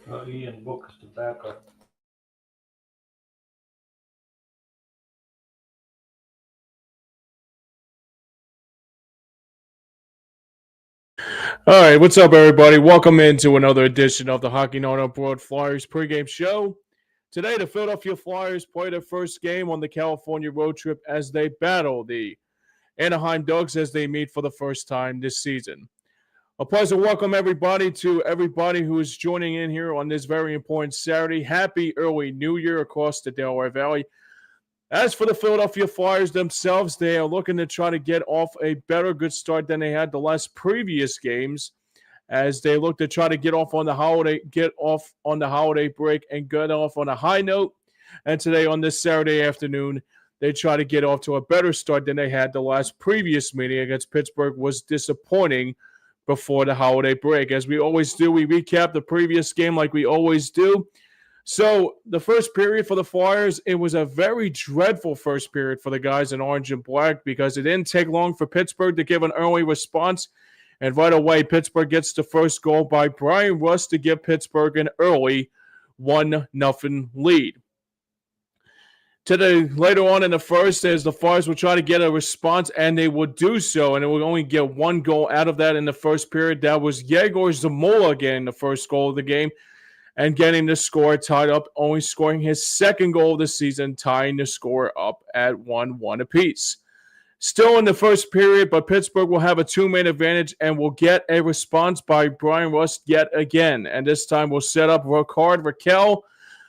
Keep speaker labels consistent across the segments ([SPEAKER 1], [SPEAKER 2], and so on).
[SPEAKER 1] Ian Book is the backup.
[SPEAKER 2] All right, what's up, everybody? Welcome into another edition of the Hockey Night Abroad Flyers pregame show. Today, the Philadelphia Flyers play their first game on the California road trip as they battle the Anaheim Ducks as they meet for the first time this season. A pleasure to welcome everybody who is joining in here on this very important Saturday. Happy early New Year across the Delaware Valley. As for the Philadelphia Flyers themselves, they are looking to try to get off a good start than they had the last previous games, as they look to try to get off on the holiday break and get off on a high note. And today on this Saturday afternoon, they try to get off to a better start than they had the last previous meeting against Pittsburgh was disappointing before the holiday break. As we always do, we recap the previous game like we always do. So the first period for the Flyers, it was a very dreadful first period for the guys in orange and black because it didn't take long for Pittsburgh to give an early response. And right away, Pittsburgh gets the first goal by Brian Rust to give Pittsburgh an early 1-0 lead. Today, later on in the first, as the Flyers will try to get a response, and they would do so, and it would only get one goal out of that in the first period. That was Yegor Zamula getting the first goal of the game and getting the score tied up, only scoring his second goal of the season, tying the score up at 1-1 apiece. Still in the first period, but Pittsburgh will have a two-man advantage and will get a response by Brian Rust yet again. And this time we'll set up Ricard Raquel,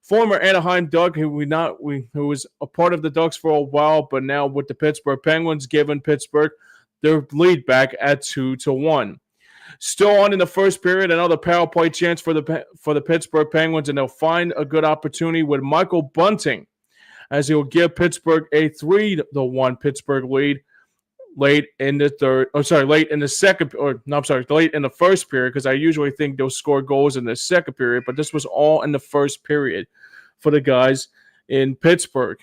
[SPEAKER 2] former Anaheim Duck, who was a part of the Ducks for a while, but now with the Pittsburgh Penguins, giving Pittsburgh their lead back at 2-1. Still on in the first period, another power play chance for the Pittsburgh Penguins, and they'll find a good opportunity with Michael Bunting, as he'll give Pittsburgh a 3-1 Pittsburgh lead late in the first period, because I usually think they'll score goals in the second period, but this was all in the first period for the guys in Pittsburgh.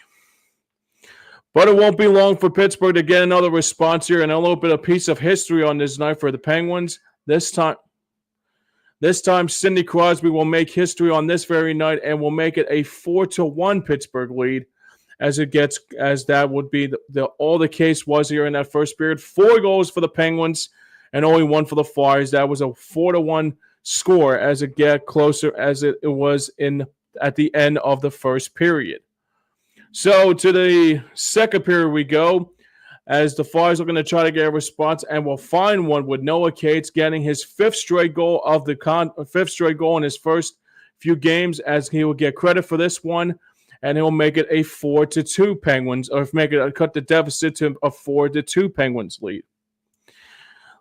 [SPEAKER 2] But it won't be long for Pittsburgh to get another response here, and a little bit of piece of history on this night for the Penguins. This time, Sidney Crosby will make history on this very night and will make it a 4-1 Pittsburgh lead, as that would be all the case was here in that first period. 4 goals for the Penguins and only 1 for the Flyers. That was a 4-1 score as it get closer as it was at the end of the first period. So to the second period we go, as the Flyers are going to try to get a response, and will find one with Noah Cates getting his fifth straight goal in his first few games, as he will get credit for this one, and he'll make it a 4-2 Penguins, or cut the deficit to a 4-2 Penguins lead.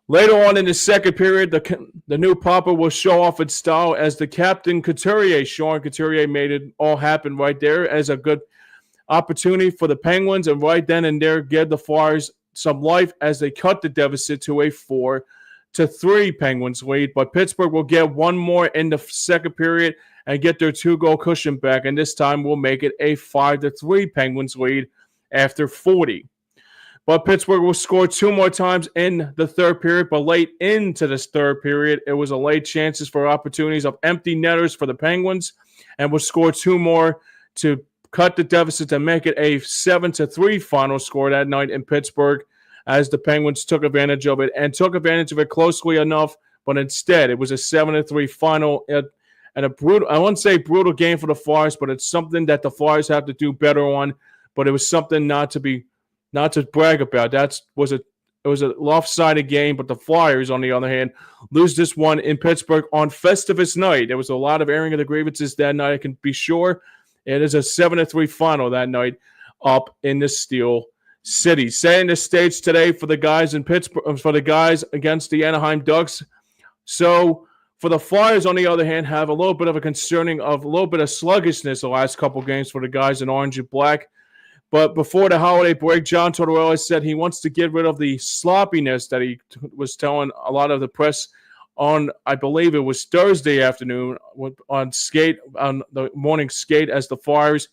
[SPEAKER 2] Later on in the second period, the new Papa will show off its style as the captain Sean Couturier made it all happen right there as a good opportunity for the Penguins, and right then and there give the Flyers some life as they cut the deficit to a 4-3 Penguins lead. But Pittsburgh will get one more in the second period and get their 2-goal cushion back, and this time will make it a 5-3 Penguins lead after 40. But Pittsburgh will score 2 more times in the third period, but late into this third period, it was a late chances for opportunities of empty netters for the Penguins, and will score 2 more to cut the deficit to make it a 7-3 final score that night in Pittsburgh, as the Penguins took advantage of it closely enough, but instead it was a 7-3 final and I wouldn't say brutal game for the Flyers, but it's something that the Flyers have to do better on, but it was something not to brag about. It was a lopsided game, but the Flyers, on the other hand, lose this one in Pittsburgh on Festivus night. There was a lot of airing of the grievances that night, I can be sure. It is a 7-3 final that night up in the Steel City. Setting the stage today for the guys in Pittsburgh, for the guys against the Anaheim Ducks. So for the Flyers, on the other hand, have a little bit of sluggishness the last couple games for the guys in orange and black. But before the holiday break, John Tortorella said he wants to get rid of the sloppiness that he was telling a lot of the press on, I believe it was Thursday afternoon on the morning skate, as the Flyers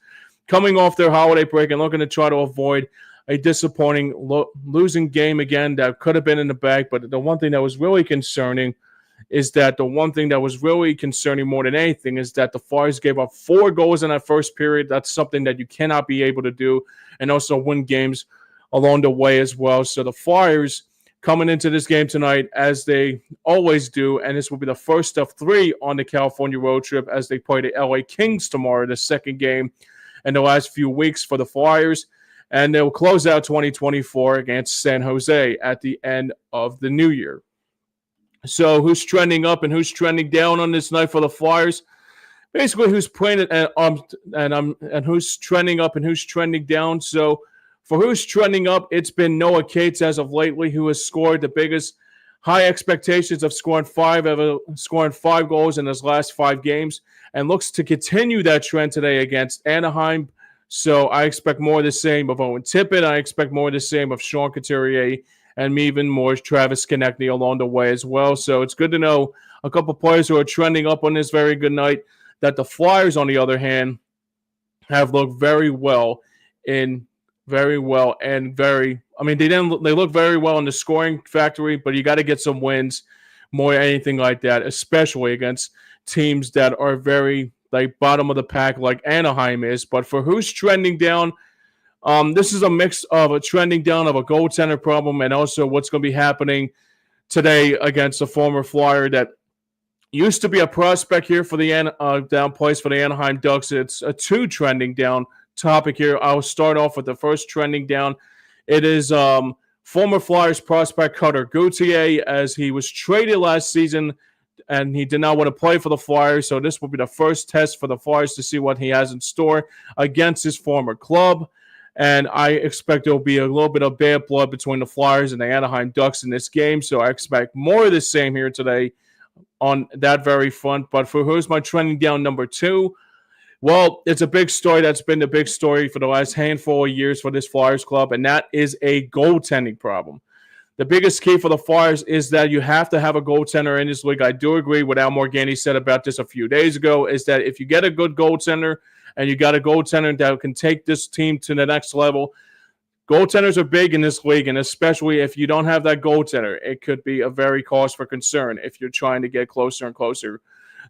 [SPEAKER 2] coming off their holiday break and looking to try to avoid a disappointing losing game again that could have been in the bag. But the one thing that was really concerning is that the one thing that was really concerning more than anything is that the Flyers gave up 4 goals in that first period. That's something that you cannot be able to do, and also win games along the way as well. So the Flyers coming into this game tonight, as they always do, and this will be the first of 3 on the California road trip as they play the LA Kings tomorrow, the second game in the last few weeks for the Flyers. And they'll close out 2024 against San Jose at the end of the new year. So who's trending up and who's trending down on this night for the Flyers? Basically, who's playing it and who's trending up and who's trending down. So for who's trending up, it's been Noah Cates as of lately, who has scored the biggest high expectations of scoring 5 goals in his last 5 games, and looks to continue that trend today against Anaheim. So I expect more of the same of Owen Tippett. I expect more of the same of Sean Couturier, and even more Travis Konechny along the way as well. So it's good to know a couple players who are trending up on this very good night. That the Flyers, on the other hand, have looked very well. They look very well in the scoring factory, but you got to get some wins more than anything like that, especially against teams that are very bottom of the pack like Anaheim is. But for who's trending down, this is a mix of a trending down of a goaltender problem and also what's going to be happening today against a former Flyer that used to be a prospect here for the down place for the Anaheim Ducks. It's a 2 trending down topic here. I'll start off with the first trending down. It is former Flyers prospect Cutter Gauthier, as he was traded last season and he did not want to play for the Flyers. So this will be the first test for the Flyers to see what he has in store against his former club. And I expect there will be a little bit of bad blood between the Flyers and the Anaheim Ducks in this game. So I expect more of the same here today on that very front. But for who's my trending down number 2? Well, it's a big story that's been the big story for the last handful of years for this Flyers club, and that is a goaltending problem. The biggest key for the Flyers is that you have to have a goaltender in this league. I do agree with Al Morganti said about this a few days ago, is that if you get a good goaltender and you got a goaltender that can take this team to the next level, goaltenders are big in this league, and especially if you don't have that goaltender, it could be a very cause for concern if you're trying to get closer and closer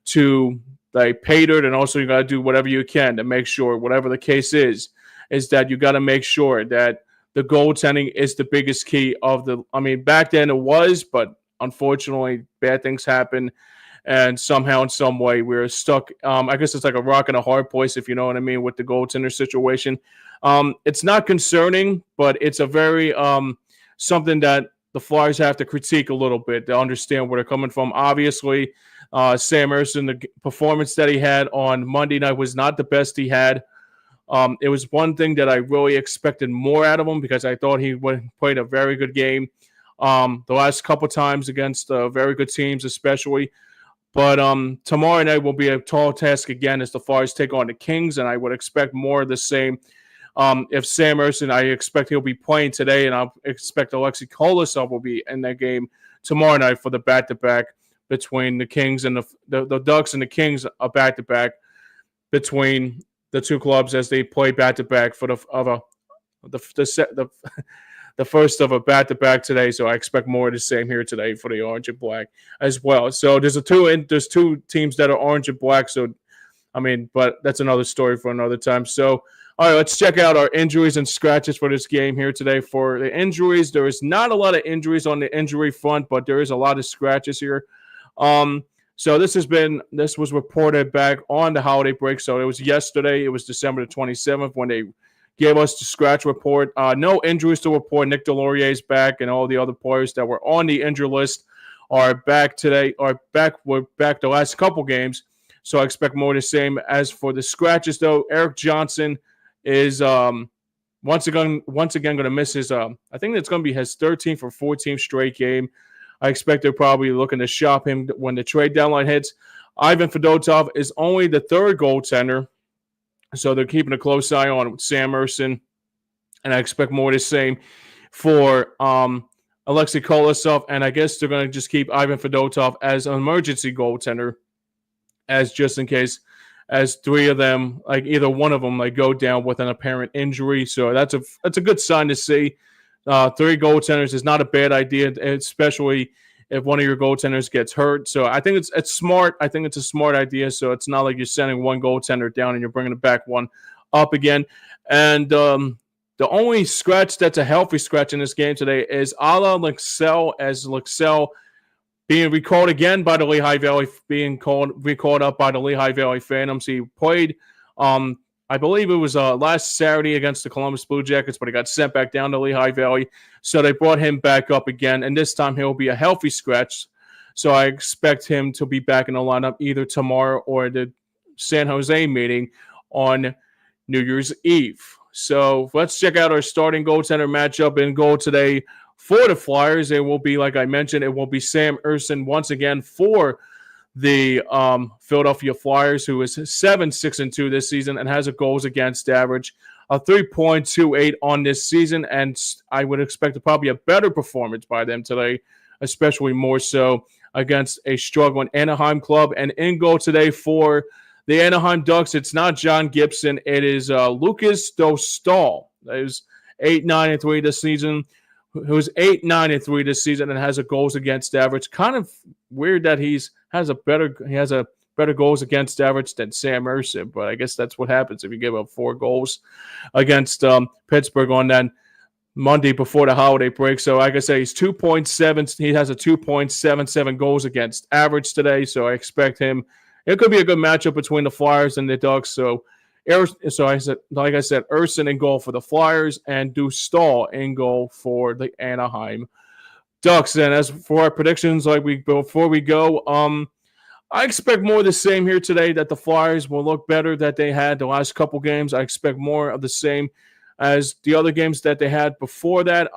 [SPEAKER 2] to pay dirt, and also you got to do whatever you can to make sure, whatever the case is that you got to make sure that the goaltending is the biggest key of the. I mean, back then it was, but unfortunately, bad things happen, and somehow, in some way, we're stuck. I guess it's like a rock and a hard place, if you know what I mean, with the goaltender situation. It's not concerning, but it's a very something that the Flyers have to critique a little bit to understand where they're coming from. Obviously, Sam Ersson, the performance that he had on Monday night was not the best he had. It was one thing that I really expected more out of him because I thought he played a very good game the last couple times against very good teams especially. But tomorrow night will be a tall task again as the Flyers take on the Kings, and I would expect more of the same. If Sam Ersson, I expect he'll be playing today, and I expect Alexei Kolosov will be in that game tomorrow night for the back-to-back between the Kings and the Ducks and the Kings, a back-to-back between the two clubs as they play back-to-back for the first of a back-to-back today. So I expect more of the same here today for the Orange and Black as well. So there's two teams that are Orange and Black. So I mean, but that's another story for another time. So all right, let's check out our injuries and scratches for this game here today. For the injuries, there is not a lot of injuries on the injury front, but there is a lot of scratches here. So this was reported back on the holiday break. So it was yesterday. It was December the 27th when they gave us the scratch report. No injuries to report. Nick Delorier is back, and all the other players that were on the injury list are back today. We're back the last couple games. So I expect more of the same. As for the scratches, though, Eric Johnson is once again going to miss his. I think it's going to be his 13th or 14th straight game. I expect they're probably looking to shop him when the trade deadline hits. Ivan Fedotov is only the third goaltender, so they're keeping a close eye on Sam Ersson, and I expect more of the same for Alexei Kolosov, and I guess they're going to just keep Ivan Fedotov as an emergency goaltender, as just in case, as three of them, like either one of them, like go down with an apparent injury. So that's a good sign to see. 3 goaltenders is not a bad idea, especially if one of your goaltenders gets hurt. So I think it's smart. I think it's a smart idea. So it's not like you're sending one goaltender down and you're bringing it back one up again. And the only scratch that's a healthy scratch in this game today is Ala Lexell, as Lexell being recalled again by the Lehigh Valley, recalled up by the Lehigh Valley Phantoms. He played, I believe it was last Saturday against the Columbus Blue Jackets, but he got sent back down to Lehigh Valley. So they brought him back up again, and this time he'll be a healthy scratch. So I expect him to be back in the lineup either tomorrow or the San Jose meeting on New Year's Eve. So let's check out our starting goaltender matchup in goal today for the Flyers. It will be, like I mentioned, it will be Sam Ersson once again for the Philadelphia Flyers, who is 7-6-2 this season and has a goals against average of 3.28 on this season. And I would expect probably a better performance by them today, especially more so against a struggling Anaheim club. And in goal today for the Anaheim Ducks, it's not John Gibson. It is Lucas Dostal. Who's 8-9-3 this season. Who's 8-9-3 this season and has a goals against average. Kind of weird that he has a better goals against average than Sam Ersson, but I guess that's what happens if you give up 4 goals against Pittsburgh on that Monday before the holiday break. So like I say, he's 2.7. He has a 2.77 goals against average today. So I expect him. It could be a good matchup between the Flyers and the Ducks. So I said, like I said, Ersson in goal for the Flyers and Dostal in goal for the Anaheim Ducks. And as for our predictions, before we go, I expect more of the same here today. That the Flyers will look better that they had the last couple games. I expect more of the same as the other games that they had before that.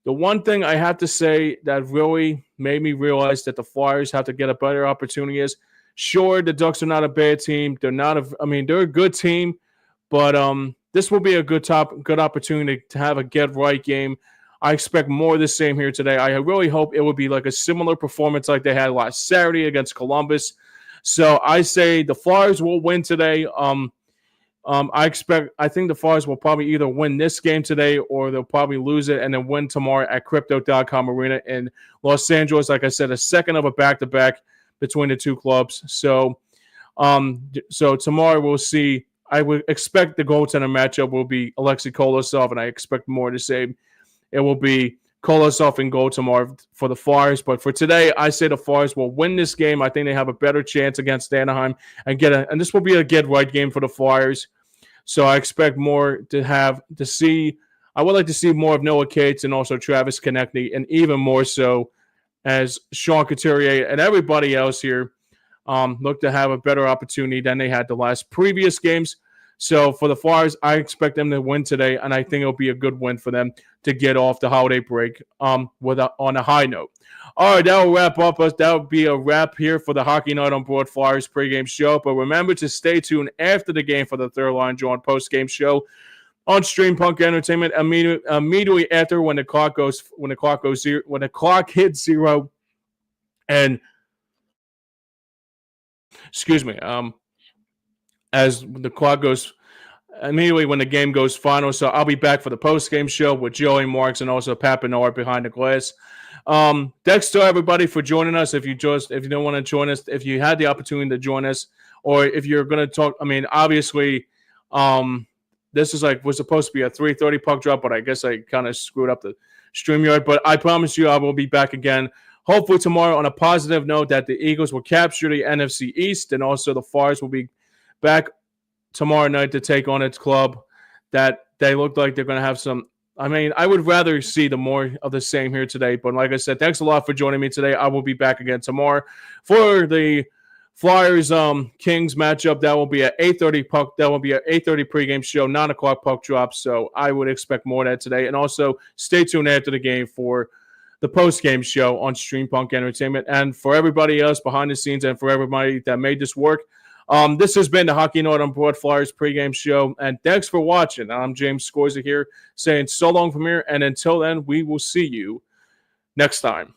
[SPEAKER 2] The one thing I have to say that really made me realize that the Flyers have to get a better opportunity is, sure, the Ducks are not a bad team. They're a good team, but this will be a good opportunity to have a get-right game. I expect more of the same here today. I really hope it will be like a similar performance like they had last Saturday against Columbus. So I say the Flyers will win today. I think the Flyers will probably either win this game today or they'll probably lose it and then win tomorrow at Crypto.com Arena in Los Angeles. Like I said, a second of a back-to-back between the two clubs. So tomorrow we'll see. I would expect the goaltender matchup will be Alexei Kolosov, and I expect more of the same. It will be Kolosov in goal tomorrow for the Flyers. But for today, I say the Flyers will win this game. I think they have a better chance against Anaheim and this will be a get-right game for the Flyers. So I expect more to see. I would like to see more of Noah Cates and also Travis Konechny, and even more so as Sean Couturier and everybody else here look to have a better opportunity than they had the last previous games. So for the Flyers, I expect them to win today, and I think it'll be a good win for them to get off the holiday break on a high note. All right, that will wrap up us. That will be a wrap here for the Hockey Night on Board Flyers pregame show. But remember to stay tuned after the game for the Third Line Drawn postgame show on Stream Punk Entertainment immediately after when the clock hits zero, and as the clock goes immediately when the game goes final. So I'll be back for the post-game show with Joey Marks and also Pat Bernard behind the glass. Thanks to everybody for joining us. If you don't want to join us, if you had the opportunity to join us, or if you're going to talk, obviously, this was supposed to be a 3:30 puck drop, but I guess I kind of screwed up the StreamYard. But I promise you I will be back again, hopefully tomorrow, on a positive note that the Eagles will capture the NFC East, and also the Flyers will be back tomorrow night to take on its club that they look like they're going to have some. I would rather see the more of the same here today. But like I said, thanks a lot for joining me today. I will be back again tomorrow for the Flyers Kings matchup. That will be at 8:30 puck. That will be at 8:30 pregame show, 9 o'clock puck drop. So I would expect more of that today. And also stay tuned after the game for the post-game show on Stream Punk Entertainment. And for everybody else behind the scenes and for everybody that made this work, this has been the Hockey Night on Board Flyers pregame show. And thanks for watching. I'm James Scorza here saying so long from here. And until then, we will see you next time.